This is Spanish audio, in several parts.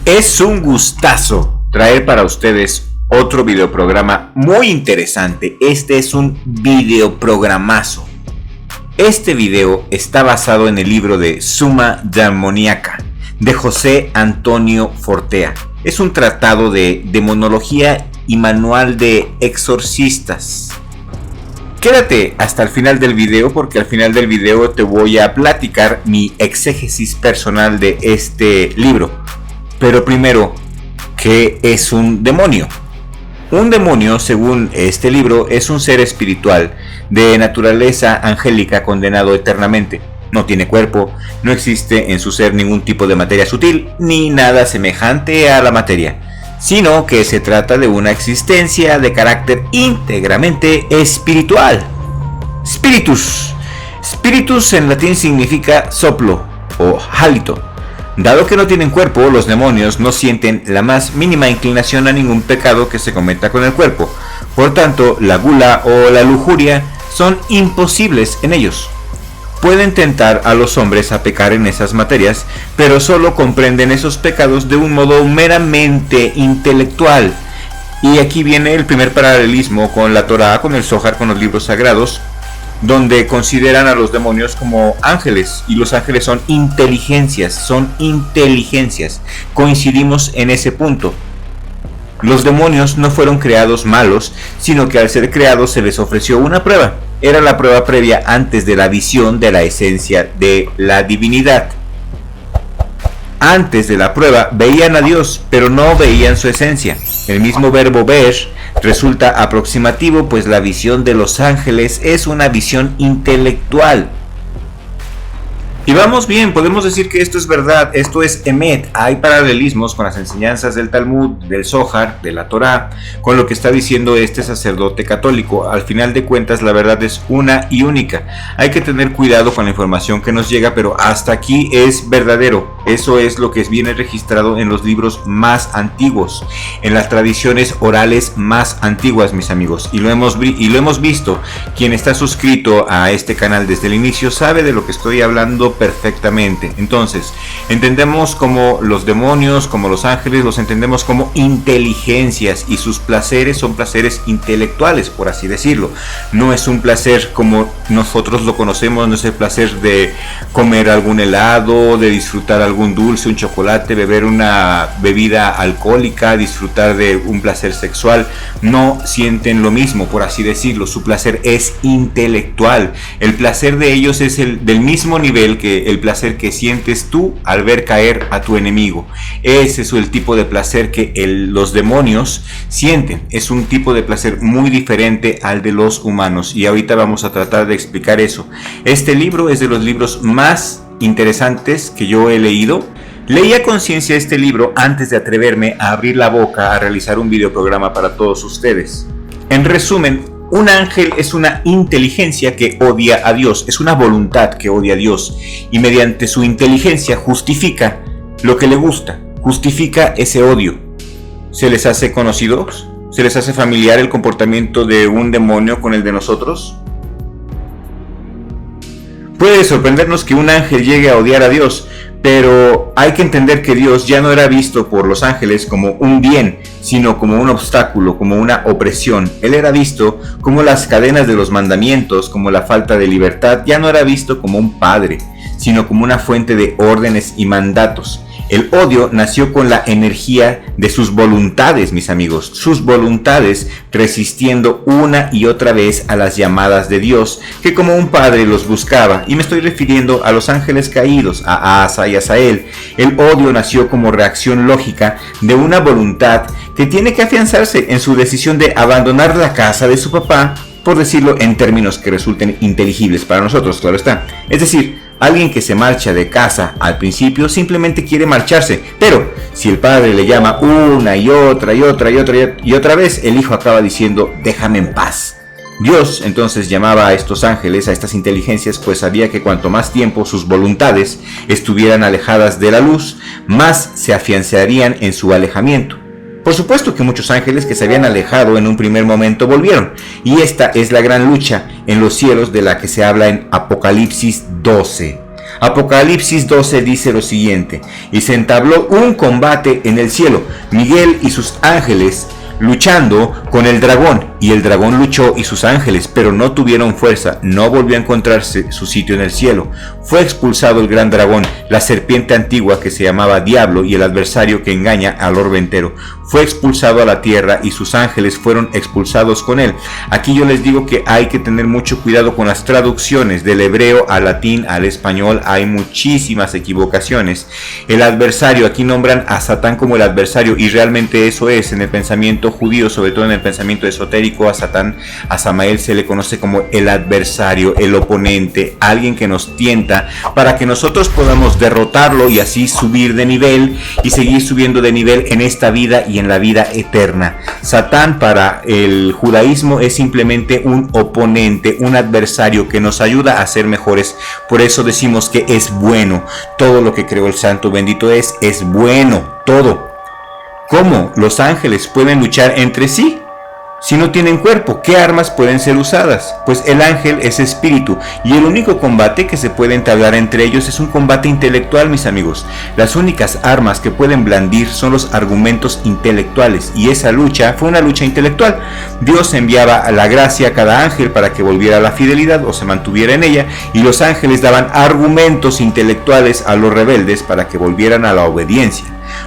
Es un gustazo traer para ustedes otro videoprograma muy interesante. Este es un videoprogramazo. Este video está basado en el libro de Summa Demoníaca de José Antonio Fortea. Es un tratado de demonología y manual de exorcistas. Quédate hasta el final del video, porque al final del video te voy a platicar mi exégesis personal de este libro. Pero primero, ¿qué es un demonio? Un demonio, según este libro, es un ser espiritual de naturaleza angélica condenado eternamente. No tiene cuerpo, no existe en su ser ningún tipo de materia sutil ni nada semejante a la materia, sino que se trata de una existencia de carácter íntegramente espiritual. Spiritus. Spiritus en latín significa soplo o hálito. Dado que no tienen cuerpo, los demonios no sienten la más mínima inclinación a ningún pecado que se cometa con el cuerpo. Por tanto, la gula o la lujuria son imposibles en ellos. Pueden tentar a los hombres a pecar en esas materias, pero solo comprenden esos pecados de un modo meramente intelectual. Y aquí viene el primer paralelismo con la Torá, con el Zohar, con los libros sagrados, donde consideran a los demonios como ángeles, y los ángeles son inteligencias. Coincidimos en ese punto. Los demonios no fueron creados malos, sino que al ser creados se les ofreció una prueba. Era la prueba previa antes de la visión de la esencia de la divinidad. Antes de la prueba veían a Dios, pero no veían su esencia. El mismo verbo ver resulta aproximativo, pues la visión de los ángeles es una visión intelectual. Y vamos bien, podemos decir que esto es verdad, esto es Emet. Hay paralelismos con las enseñanzas del Talmud, del Zohar, de la Torá, con lo que está diciendo este sacerdote católico. Al final de cuentas, la verdad es una y única. Hay que tener cuidado con la información que nos llega, pero hasta aquí es verdadero. Eso es lo que viene registrado en los libros más antiguos, en las tradiciones orales más antiguas, mis amigos. Y lo hemos visto. Quien está suscrito a este canal desde el inicio sabe de lo que estoy hablando perfectamente. Entonces, entendemos como los demonios, como los ángeles, los entendemos como inteligencias, y sus placeres son placeres intelectuales, por así decirlo. No es un placer como nosotros lo conocemos, no es el placer de comer algún helado, de disfrutar algún dulce, un chocolate, beber una bebida alcohólica, disfrutar de un placer sexual. No sienten lo mismo, por así decirlo. Su placer es intelectual. El placer de ellos es del mismo nivel que el placer que sientes tú al ver caer a tu enemigo. Ese es el tipo de placer que los demonios sienten. Es un tipo de placer muy diferente al de los humanos, y ahorita vamos a tratar de explicar eso. Este libro es de los libros más interesantes que yo he leído. Leí a conciencia este libro antes de atreverme a abrir la boca a realizar un videoprograma para todos ustedes. En resumen, un ángel es una inteligencia que odia a Dios, es una voluntad que odia a Dios, y mediante su inteligencia justifica lo que le gusta, justifica ese odio. ¿Se les hace conocidos? ¿Se les hace familiar el comportamiento de un demonio con el de nosotros? Puede sorprendernos que un ángel llegue a odiar a Dios, pero hay que entender que Dios ya no era visto por los ángeles como un bien, sino como un obstáculo, como una opresión. Él era visto como las cadenas de los mandamientos, como la falta de libertad. Ya no era visto como un padre, sino como una fuente de órdenes y mandatos. El odio nació con la energía de sus voluntades, mis amigos, sus voluntades resistiendo una y otra vez a las llamadas de Dios, que como un padre los buscaba. Y me estoy refiriendo a los ángeles caídos, a Asa y a Asael. El odio nació como reacción lógica de una voluntad que tiene que afianzarse en su decisión de abandonar la casa de su papá, por decirlo en términos que resulten inteligibles para nosotros, claro está. Es decir, alguien que se marcha de casa al principio simplemente quiere marcharse, pero si el padre le llama una y otra vez, el hijo acaba diciendo: déjame en paz. Dios entonces llamaba a estos ángeles, a estas inteligencias, pues sabía que cuanto más tiempo sus voluntades estuvieran alejadas de la luz, más se afianzarían en su alejamiento. Por supuesto que muchos ángeles que se habían alejado en un primer momento volvieron, y esta es la gran lucha en los cielos de la que se habla en Apocalipsis 12. Apocalipsis 12 dice lo siguiente: y se entabló un combate en el cielo, Miguel y sus ángeles luchando con el dragón, y el dragón luchó y sus ángeles, pero no tuvieron fuerza, no volvió a encontrarse su sitio en el cielo. Fue expulsado el gran dragón, la serpiente antigua que se llamaba Diablo y el adversario que engaña al orbe entero. Fue expulsado a la tierra y sus ángeles fueron expulsados con él. Aquí yo les digo que hay que tener mucho cuidado con las traducciones del hebreo al latín, al español. Hay muchísimas equivocaciones. El adversario, aquí nombran a Satán como el adversario, y realmente eso es. En el pensamiento judío, sobre todo en el pensamiento esotérico, a Satán, a Samael se le conoce como el adversario, el oponente, alguien que nos tienta para que nosotros podamos derrotarlo y así subir de nivel y seguir subiendo de nivel en esta vida y en la vida eterna. Satán para el judaísmo es simplemente un oponente, un adversario que nos ayuda a ser mejores. Por eso decimos que es bueno. Todo lo que creó el Santo bendito es bueno, todo. ¿Cómo los ángeles pueden luchar entre sí si no tienen cuerpo? ¿Qué armas pueden ser usadas? Pues el ángel es espíritu, y el único combate que se puede entablar entre ellos es un combate intelectual, mis amigos. Las únicas armas que pueden blandir son los argumentos intelectuales, y esa lucha fue una lucha intelectual. Dios enviaba a la gracia a cada ángel para que volviera a la fidelidad o se mantuviera en ella, y los ángeles daban argumentos intelectuales a los rebeldes para que volvieran a la obediencia.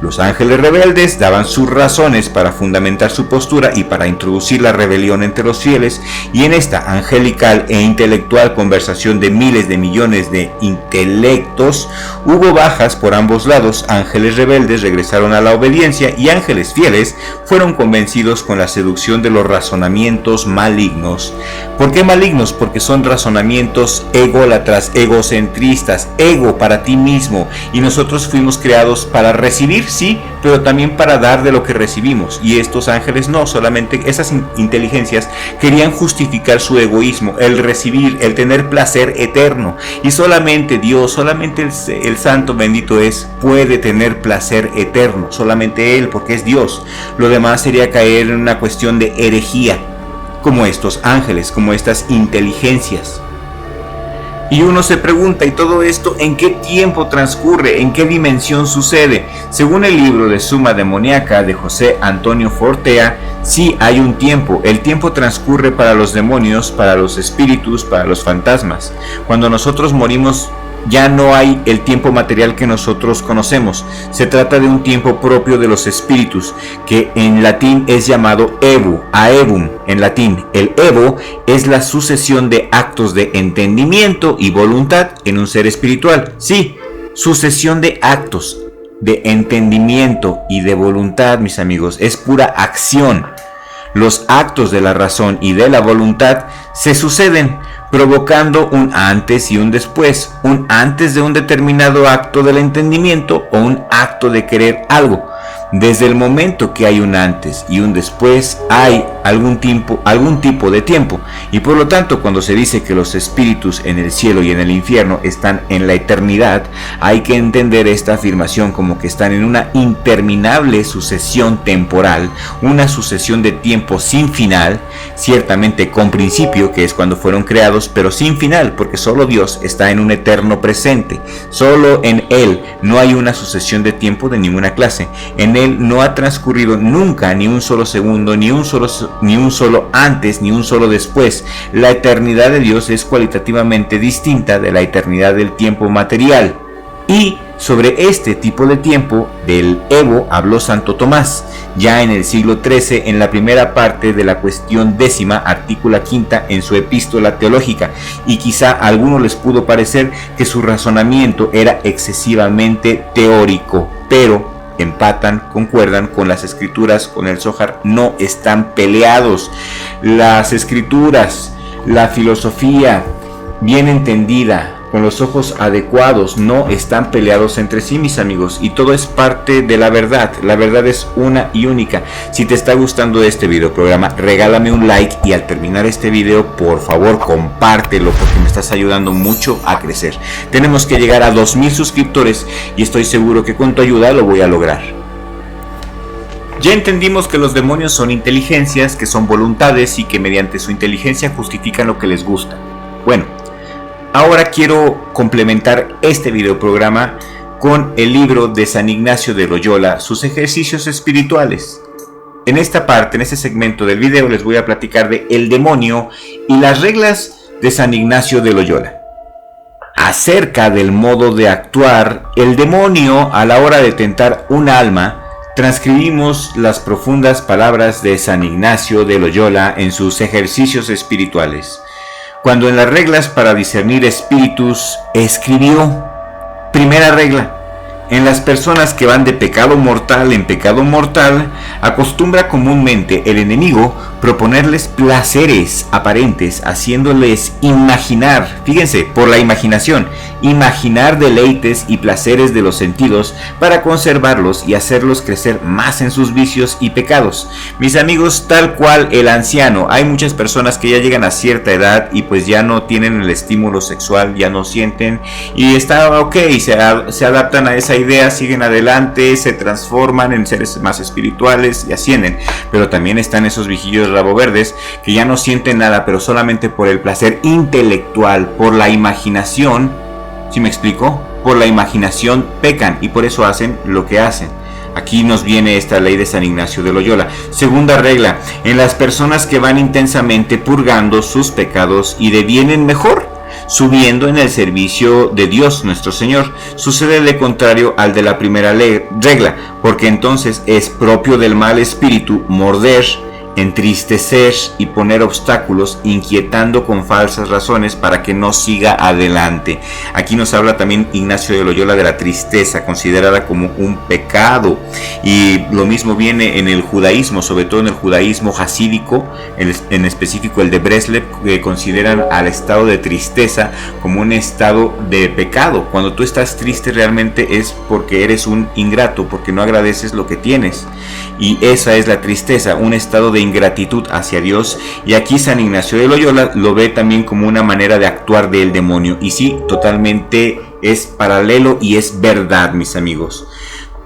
Los ángeles rebeldes daban sus razones para fundamentar su postura y para introducir la rebelión entre los fieles, y en esta angelical e intelectual conversación de miles de millones de intelectos hubo bajas por ambos lados. Ángeles rebeldes regresaron a la obediencia y ángeles fieles fueron convencidos con la seducción de los razonamientos malignos. ¿Por qué malignos? Porque son razonamientos ególatras, egocentristas, ego para ti mismo, y nosotros fuimos creados para recibir, sí, pero también para dar de lo que recibimos, y estos ángeles no, solamente esas inteligencias querían justificar su egoísmo, el recibir, el tener placer eterno, y solamente Dios, solamente el Santo bendito es, puede tener placer eterno, solamente Él, porque es Dios. Lo demás sería caer en una cuestión de herejía, como estos ángeles, como estas inteligencias. Y uno se pregunta, ¿y todo esto en qué tiempo transcurre? ¿En qué dimensión sucede? Según el libro de Suma Demoníaca de José Antonio Fortea, sí hay un tiempo. El tiempo transcurre para los demonios, para los espíritus, para los fantasmas. Cuando nosotros morimos, ya no hay el tiempo material que nosotros conocemos. Se trata de un tiempo propio de los espíritus, que en latín es llamado evo, aevum en latín. El evo es la sucesión de actos de entendimiento y voluntad en un ser espiritual. Sí, sucesión de actos de entendimiento y de voluntad, mis amigos, es pura acción. Los actos de la razón y de la voluntad se suceden, provocando un antes y un después, un antes de un determinado acto del entendimiento o un acto de querer algo. Desde el momento que hay un antes y un después, hay algún tipo de tiempo, y por lo tanto, cuando se dice que los espíritus en el cielo y en el infierno están en la eternidad, hay que entender esta afirmación como que están en una interminable sucesión temporal, una sucesión de tiempo sin final, ciertamente con principio, que es cuando fueron creados, pero sin final, porque solo Dios está en un eterno presente. Solo en Él no hay una sucesión de tiempo de ninguna clase. En Él no ha transcurrido nunca ni un solo segundo, ni un solo antes, ni un solo después. La eternidad de Dios es cualitativamente distinta de la eternidad del tiempo material. Y sobre este tipo de tiempo del evo habló Santo Tomás, ya en el siglo XIII, en la primera parte de la cuestión 10ª, artícula 5ª, en su epístola teológica, y quizá a algunos les pudo parecer que su razonamiento era excesivamente teórico, pero concuerdan con las escrituras, con el Zohar, no están peleados. Las escrituras, la filosofía bien entendida, con los ojos adecuados, no están peleados entre sí, mis amigos, y todo es parte de la verdad. La verdad es una y única. Si te está gustando este video programa, regálame un like, y al terminar este video, por favor, compártelo, porque me estás ayudando mucho a crecer. Tenemos que llegar a 2000 suscriptores, y estoy seguro que con tu ayuda lo voy a lograr. Ya entendimos que los demonios son inteligencias, que son voluntades, y que mediante su inteligencia justifican lo que les gusta. Bueno, Ahora quiero complementar este videoprograma con el libro de San Ignacio de Loyola, sus ejercicios espirituales. En esta parte, en este segmento del video, les voy a platicar de el demonio y las reglas de San Ignacio de Loyola. Acerca del modo de actuar el demonio a la hora de tentar un alma, transcribimos las profundas palabras de San Ignacio de Loyola en sus ejercicios espirituales, cuando en las reglas para discernir espíritus escribió: primera regla: en las personas que van de pecado mortal en pecado mortal, acostumbra comúnmente el enemigo proponerles placeres aparentes, haciéndoles imaginar, fíjense, por la imaginación, imaginar deleites y placeres de los sentidos para conservarlos y hacerlos crecer más en sus vicios y pecados. Mis amigos, tal cual el anciano, hay muchas personas que ya llegan a cierta edad y pues ya no tienen el estímulo sexual, ya no sienten, y está ok, se adaptan a esa idea, siguen adelante, se transforman en seres más espirituales y ascienden. Pero también están esos viejillos raboverdes que ya no sienten nada, pero solamente por el placer intelectual, por la imaginación, ¿sí me explico? Por la imaginación pecan y por eso hacen lo que hacen. Aquí nos viene esta ley de San Ignacio de Loyola. Segunda regla: en las personas que van intensamente purgando sus pecados y devienen mejor, subiendo en el servicio de Dios nuestro Señor, sucede de contrario al de la primera regla, porque entonces es propio del mal espíritu morder, entristecer y poner obstáculos, inquietando con falsas razones para que no siga adelante. Aquí nos habla también Ignacio de Loyola de la tristeza, considerada como un pecado, y lo mismo viene en el judaísmo, sobre todo en el judaísmo hasídico, en específico el de Breslev, que consideran al estado de tristeza como un estado de pecado. Cuando tú estás triste realmente es porque eres un ingrato, porque no agradeces lo que tienes, y esa es la tristeza, un estado de ingratitud hacia Dios. Y aquí San Ignacio de Loyola lo ve también como una manera de actuar del demonio, y sí, totalmente es paralelo y es verdad, mis amigos.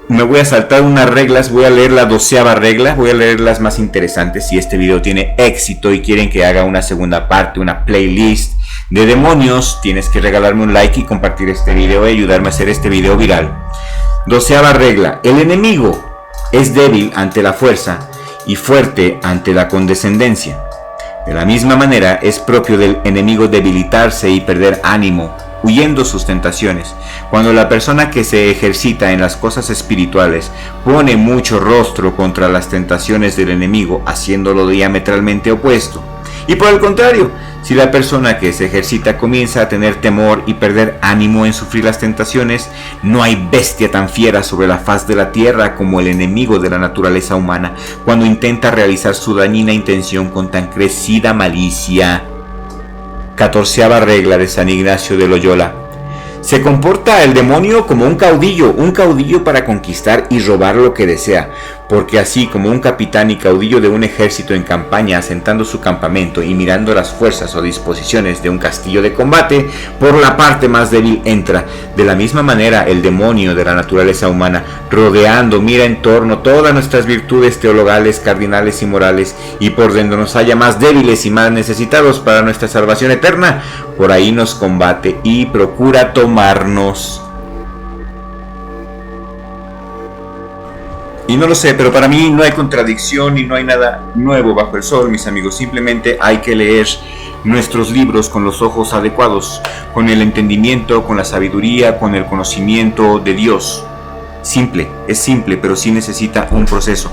Me voy a saltar unas reglas, voy a leer la 12ª regla, voy a leer las más interesantes. Si este video tiene éxito y quieren que haga una segunda parte, una playlist de demonios, tienes que regalarme un like y compartir este video y ayudarme a hacer este video viral. 12ª regla: el enemigo es débil ante la fuerza y fuerte ante la condescendencia. De la misma manera es propio del enemigo debilitarse y perder ánimo, huyendo sus tentaciones. Cuando la persona que se ejercita en las cosas espirituales pone mucho rostro contra las tentaciones del enemigo, haciéndolo diametralmente opuesto. Y por el contrario, si la persona que se ejercita comienza a tener temor y perder ánimo en sufrir las tentaciones, no hay bestia tan fiera sobre la faz de la tierra como el enemigo de la naturaleza humana, cuando intenta realizar su dañina intención con tan crecida malicia. 14ª regla de San Ignacio de Loyola: se comporta el demonio como un caudillo para conquistar y robar lo que desea, porque así como un capitán y caudillo de un ejército en campaña, asentando su campamento y mirando las fuerzas o disposiciones de un castillo de combate, por la parte más débil entra, de la misma manera el demonio de la naturaleza humana, rodeando, mira en torno todas nuestras virtudes teologales, cardinales y morales, y por donde nos haya más débiles y más necesitados para nuestra salvación eterna, por ahí nos combate y procura tomarnos. Y no lo sé, pero para mí no hay contradicción y no hay nada nuevo bajo el sol, mis amigos. Simplemente hay que leer nuestros libros con los ojos adecuados, con el entendimiento, con la sabiduría, con el conocimiento de Dios. Simple, es simple, pero sí necesita un proceso.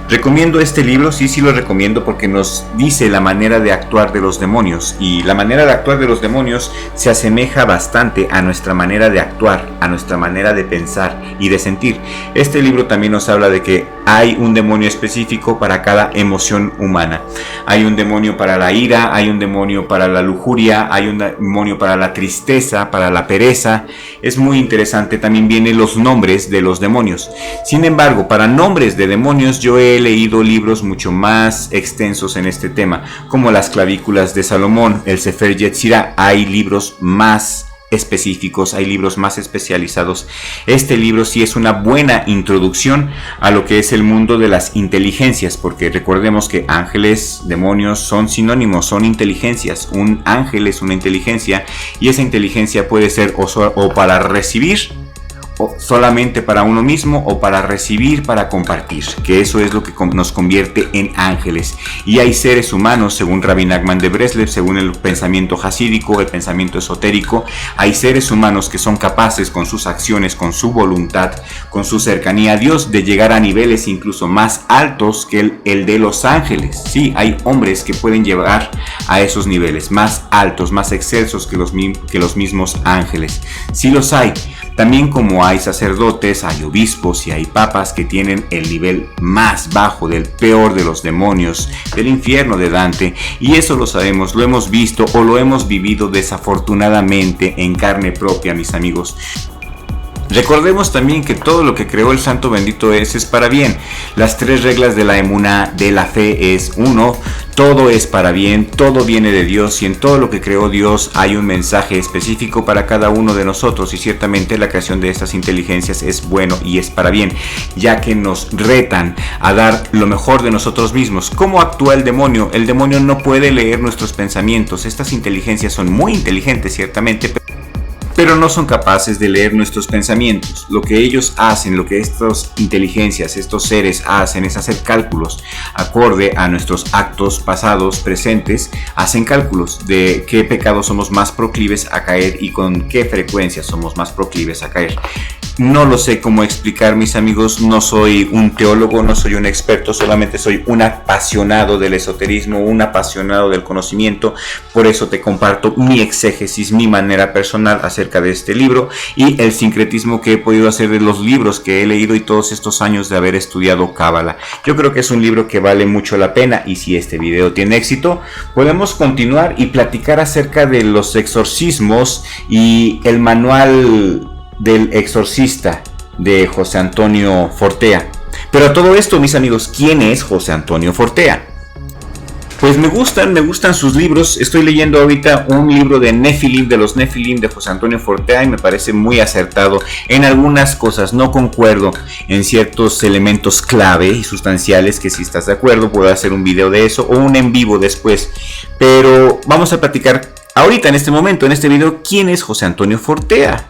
Recomiendo este libro, sí lo recomiendo, porque nos dice la manera de actuar de los demonios, y la manera de actuar de los demonios se asemeja bastante a nuestra manera de actuar, a nuestra manera de pensar y de sentir. Este libro también nos habla de que hay un demonio específico para cada emoción humana. Hay un demonio para la ira, hay un demonio para la lujuria, hay un demonio para la tristeza, para la pereza. Es muy interesante. También vienen los nombres de los demonios. Sin embargo, para nombres de demonios yo he leído libros mucho más extensos en este tema, como las clavículas de Salomón, el Sefer Yetzirah. Hay libros más específicos, hay libros más especializados. Este libro sí es una buena introducción a lo que es el mundo de las inteligencias, porque recordemos que ángeles, demonios son sinónimos, son inteligencias. Un ángel es una inteligencia y esa inteligencia puede ser o para recibir, o solamente para uno mismo, o para recibir, para compartir, que eso es lo que nos convierte en ángeles. Y hay seres humanos, según Rabbi Nachman de Breslev, según el pensamiento hasídico, el pensamiento esotérico, hay seres humanos que son capaces con sus acciones, con su voluntad, con su cercanía a Dios, de llegar a niveles incluso más altos que el de los ángeles. Sí, hay hombres que pueden llegar a esos niveles más altos, más excelsos que los mismos ángeles. Sí los hay. También como hay sacerdotes, hay obispos y hay papas que tienen el nivel más bajo del peor de los demonios, del infierno de Dante, y eso lo sabemos, lo hemos visto o lo hemos vivido desafortunadamente en carne propia, mis amigos. Recordemos también que todo lo que creó el Santo Bendito es para bien. Las 3 reglas de la emuná, de la fe, es 1. Todo es para bien, todo viene de Dios, y en todo lo que creó Dios hay un mensaje específico para cada uno de nosotros, y ciertamente la creación de estas inteligencias es bueno y es para bien, ya que nos retan a dar lo mejor de nosotros mismos. ¿Cómo actúa el demonio? El demonio no puede leer nuestros pensamientos. Estas inteligencias son muy inteligentes, ciertamente, pero no son capaces de leer nuestros pensamientos. Lo que ellos hacen, lo que estas inteligencias, estos seres hacen, es hacer cálculos acorde a nuestros actos pasados, presentes. Hacen cálculos de qué pecados somos más proclives a caer y con qué frecuencia somos más proclives a caer. No lo sé cómo explicar, mis amigos. No soy un teólogo, no soy un experto, solamente soy un apasionado del esoterismo, un apasionado del conocimiento. Por eso te comparto mi exégesis, mi manera personal acerca de este libro y el sincretismo que he podido hacer de los libros que he leído y todos estos años de haber estudiado Cábala. Yo creo que es un libro que vale mucho la pena, y si este video tiene éxito, podemos continuar y platicar acerca de los exorcismos y el manual del exorcista de José Antonio Fortea. Pero a todo esto, mis amigos, ¿quién es José Antonio Fortea? Pues me gustan sus libros. Estoy leyendo ahorita un libro de Nefilim, de los Nefilim de José Antonio Fortea, y me parece muy acertado. En algunas cosas no concuerdo en ciertos elementos clave y sustanciales, que si estás de acuerdo puedo hacer un video de eso o un en vivo después. Pero vamos a platicar ahorita, en este momento, en este video, ¿quién es José Antonio Fortea?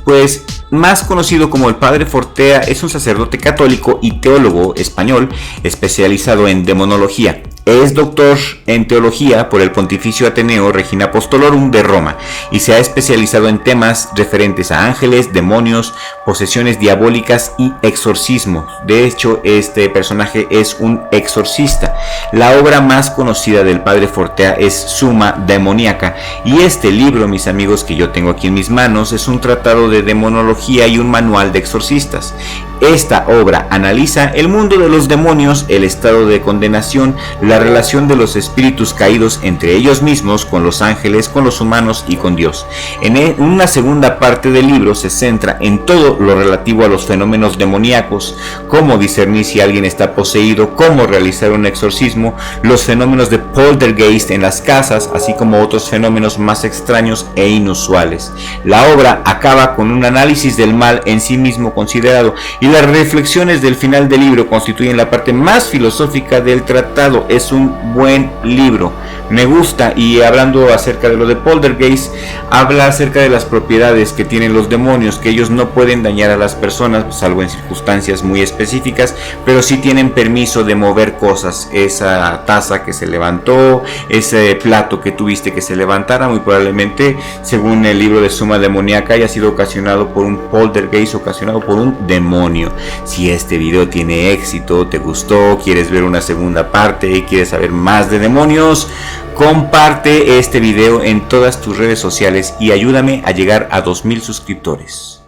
Pues más conocido como el Padre Fortea, es un sacerdote católico y teólogo español especializado en demonología. Es doctor en teología por el Pontificio Ateneo Regina Apostolorum de Roma y se ha especializado en temas referentes a ángeles, demonios, posesiones diabólicas y exorcismo. De hecho, este personaje es un exorcista. La obra más conocida del Padre Fortea es Summa Demoniaca, y este libro, mis amigos, que yo tengo aquí en mis manos, es un tratado de demonología y un manual de exorcistas. Esta obra analiza el mundo de los demonios, el estado de condenación, la relación de los espíritus caídos entre ellos mismos, con los ángeles, con los humanos y con Dios. En una segunda parte del libro se centra en todo lo relativo a los fenómenos demoníacos, cómo discernir si alguien está poseído, cómo realizar un exorcismo, los fenómenos de poltergeist en las casas, así como otros fenómenos más extraños e inusuales. La obra acaba con un análisis del mal en sí mismo considerado, y las reflexiones del final del libro constituyen la parte más filosófica del tratado. Es un buen libro, me gusta. Y hablando acerca de lo de poltergeist, habla acerca de las propiedades que tienen los demonios, que ellos no pueden dañar a las personas, salvo en circunstancias muy específicas, pero sí tienen permiso de mover cosas. Esa taza que se levantó, ese plato que tuviste que se levantara, muy probablemente, según el libro de Summa Demoniaca, haya sido ocasionado por un poltergeist, ocasionado por un demonio. Si este video tiene éxito, te gustó, quieres ver una segunda parte y quieres saber más de demonios, comparte este video en todas tus redes sociales y ayúdame a llegar a 2000 suscriptores.